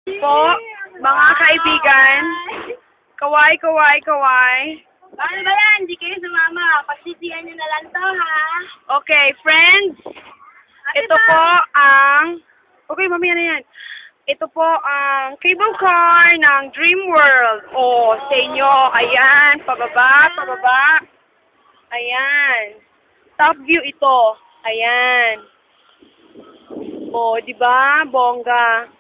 Po, mga kaibigan, kaway, kaway, kaway. Paano ba yan? Hindi kayo sumama. Pagsisihan nyo na lang to, ha? Okay, friends, ito po ang, okay, mamaya na yan. Ito po ang cable car ng Dream World. O, sa inyo, ayan, pababa, pababa. Ayan. Top view ito. Ayan. O, di ba? Bongga.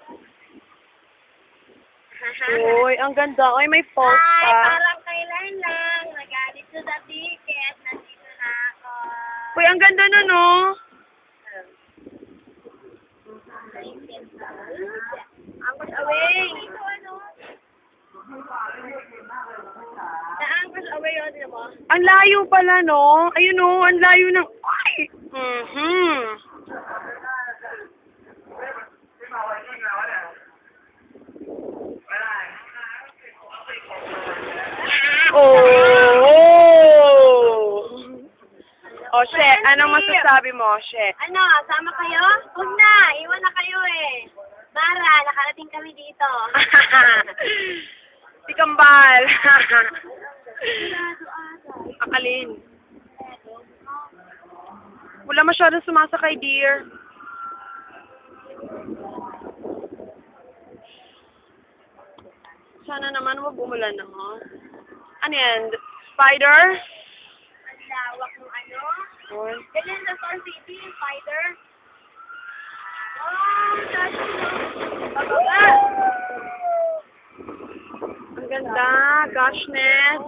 Uy, ang ganda. Ay, may post Ay, pa. parang kailan lang. Nagalit ko sa ticket. Nandito na ako. Uy, ang ganda nun, no? Angkos away. Ito, ano? Na-angkos away, o, di mo? Ang layo pala, no? Ayun, no? Ang layo ng... Ay! Oh! O, She, anong masasabi mo, She? Ano, sama kayo? Huwag na, iwan na kayo eh. Mara, nakarating kami dito. Si Kambal. Akalin. Wala masyadong sumasakay, dear. Sana naman wag umulan na, ha? Ano yan? Spider? Ang lawak ng ano. Uy. Ganyan sa Star City, spider. Oh, dati mo. Bababa. Ang ganda. Goshnet.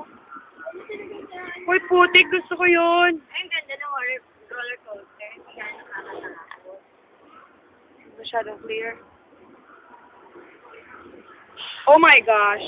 Uy, putik. Gusto ko yun. Ay, ang ganda ng roller coaster. Hindi ka nakakatakot. Masyadong clear. Oh my gosh.